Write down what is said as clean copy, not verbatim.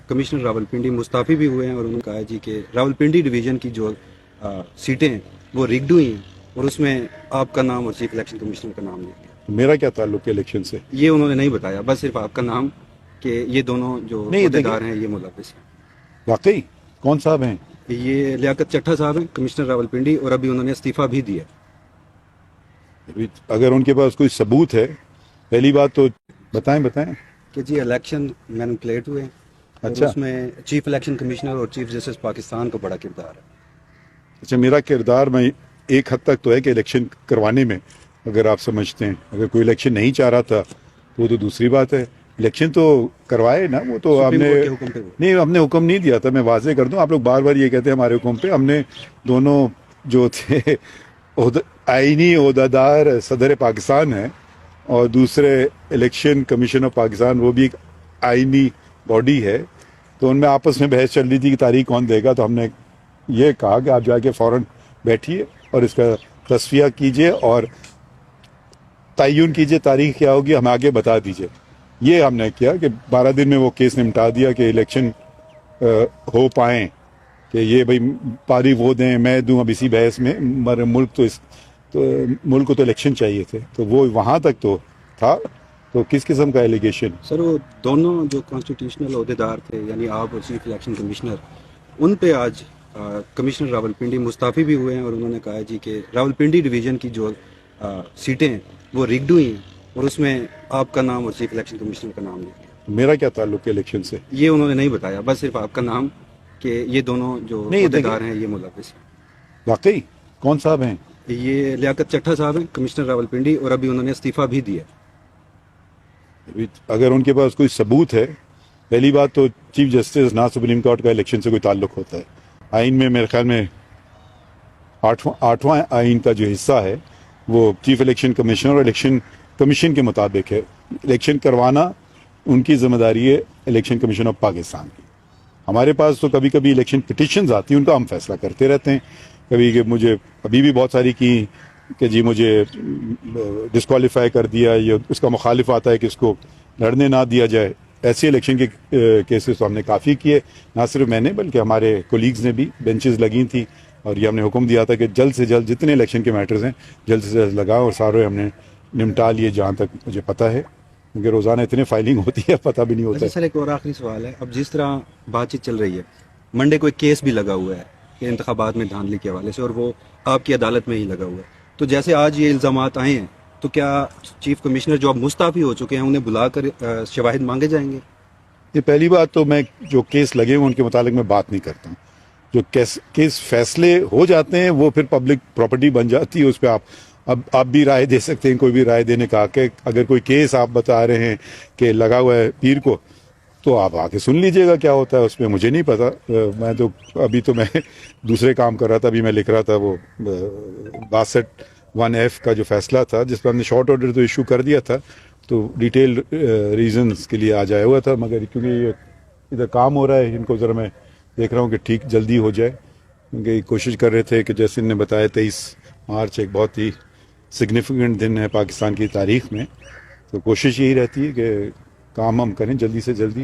Commissioner Rawalpindi مستعفی بھی ہوئے ہیں اور انہوں نے کہا ہے جی کہ راولپنڈی ڈویژن کی جو سیٹیں ہیں وہ ریگڈ ہوئی ہیں اور اس میں آپ کا نام اور چیف الیکشن کمشنر کا نام نہیں. میرا کیا تعلق ہے الیکشن سے؟ یہ انہوں نے نہیں بتایا، بس صرف آپ کا نام کہ یہ دونوں جو عہدیدار ہیں یہ ملوث ہیں. واقعی کون صاحب ہیں؟ یہ لیاقت چٹھا صاحب ہیں کمشنر راولپنڈی، اور ابھی انہوں نے استعفیٰ بھی دیا. اگر ان کے پاس کوئی ثبوت ہے پہلی بات تو بتائیں کہ جی الیکشن مینوپولیٹ ہوئے ہیں، اچھا اس میں چیف الیکشن کمشنر اور چیف جسٹس پاکستان کا بڑا کردار ہے. اچھا میرا کردار میں ایک حد تک تو ہے کہ الیکشن کروانے میں، اگر آپ سمجھتے ہیں اگر کوئی الیکشن نہیں چاہ رہا تھا تو وہ تو دوسری بات ہے. الیکشن تو کروائے نا، وہ تو ہم نے نہیں، ہم نے حکم نہیں دیا تھا. میں واضح کر دوں، آپ لوگ بار بار یہ کہتے ہیں ہمارے حکم پہ. ہم نے دونوں جو تھے آئینی عہدیدار صدر پاکستان ہیں اور دوسرے الیکشن کمیشن آف پاکستان، وہ بھی ایک آئینی باڈی ہے، تو ان میں آپس میں بحث چل رہی تھی کہ تاریخ کون دے گا. تو ہم نے یہ کہا کہ آپ جا کے فوراً بیٹھیے اور اس کا تصفیہ کیجئے اور تعین کیجئے تاریخ کیا ہوگی، ہمیں آگے بتا دیجئے. یہ ہم نے کیا کہ 12 دن میں وہ کیس نمٹا دیا کہ الیکشن ہو پائیں، کہ یہ بھئی پاری وہ دیں میں دوں. اب اسی بحث میں ملک کو تو الیکشن چاہیے تھے، تو وہ وہاں تک تو تھا. تو کس قسم کا ایلیگیشن؟ سر وہ دونوں جو کانسٹیٹیوشنل عہدیدار تھے، یعنی آپ اور چیف الیکشن کمشنر، ان پہ آج کمشنر راولپنڈی مستعفی بھی ہوئے ہیں اور انہوں نے کہا جی کہ راولپنڈی ڈویژن کی جو سیٹیں ہیں وہ ریگڈ ہوئی ہیں اور اس میں آپ کا نام اور چیف الیکشن کمشنر کا نام نہیں. میرا کیا تعلق ہے الیکشن سے؟ یہ انہوں نے نہیں بتایا، بس صرف آپ کا نام کہ یہ دونوں جو عہدیدار ہیں یہ ملوث ہیں. واقعی کون صاحب ہیں؟ یہ لیاقت چٹھا صاحب ہیں کمشنر راولپنڈی، اور ابھی انہوں نے استعفیٰ بھی دیا. اگر ان کے پاس کوئی ثبوت ہے پہلی بات تو چیف جسٹس نہ سپریم کورٹ کا الیکشن سے کوئی تعلق ہوتا ہے. آئین میں میرے خیال میں آٹھواں آئین کا جو حصہ ہے وہ چیف الیکشن کمیشنر اور الیکشن کمیشن کے مطابق ہے. الیکشن کروانا ان کی ذمہ داری ہے الیکشن کمیشن آف پاکستان کی. ہمارے پاس تو کبھی کبھی الیکشن پٹیشنز آتی ہیں، ان کا ہم فیصلہ کرتے رہتے ہیں. کبھی کہ مجھے ابھی بھی بہت ساری کی کہ جی مجھے ڈسکوالیفائی کر دیا، یا اس کا مخالف آتا ہے کہ اس کو لڑنے نہ دیا جائے. ایسے الیکشن کے کیسز تو ہم نے کافی کیے، نہ صرف میں نے بلکہ ہمارے کولیگز نے بھی. بینچز لگی تھیں اور یہ ہم نے حکم دیا تھا کہ جلد سے جلد جتنے الیکشن کے میٹرز ہیں جلد سے جلد لگاؤ، اور سارے ہم نے نمٹا لیے جہاں تک مجھے پتہ ہے، کیونکہ روزانہ اتنے فائلنگ ہوتی ہے پتہ بھی نہیں ہوتا. سر ایک اور آخری سوال ہے، اب جس طرح بات چیت چل رہی ہے، منڈے کو ایک کیس بھی لگا ہوا ہے کہ انتخابات میں دھاندلی کے حوالے سے، اور وہ آپ کی عدالت میں ہی لگا ہوا ہے. تو جیسے آج یہ الزامات آئے ہیں تو کیا چیف کمشنر جو اب مستعفی ہو چکے ہیں انہیں بلا کر شواہد مانگے جائیں گے؟ یہ پہلی بات تو میں جو کیس لگے ہوئے ان کے متعلق میں بات نہیں کرتا ہوں. جو کیس فیصلے ہو جاتے ہیں وہ پھر پبلک پراپرٹی بن جاتی ہے، اس پہ آپ بھی رائے دے سکتے ہیں، کوئی بھی رائے دینے کا. کہ اگر کوئی کیس آپ بتا رہے ہیں کہ لگا ہوا ہے پیر کو، تو آپ آ کے سن لیجئے گا کیا ہوتا ہے اس میں. مجھے نہیں پتا، میں تو ابھی تو میں دوسرے کام کر رہا تھا. ابھی میں لکھ رہا تھا وہ 62(1)(f) کا جو فیصلہ تھا، جس پر ہم نے شارٹ آرڈر تو ایشو کر دیا تھا، تو ڈیٹیل ریزنز کے لیے آ جایا ہوا تھا. مگر کیونکہ یہ ادھر کام ہو رہا ہے، ان کو ذرا میں دیکھ رہا ہوں کہ ٹھیک جلدی ہو جائے. کیونکہ کوشش کر رہے تھے کہ جیسے انہوں نے بتایا 23 مارچ ایک بہت ہی سگنیفیکنٹ دن ہے پاکستان کی تاریخ میں، تو کوشش یہی رہتی ہے کہ کام ہم کریں جلدی سے جلدی.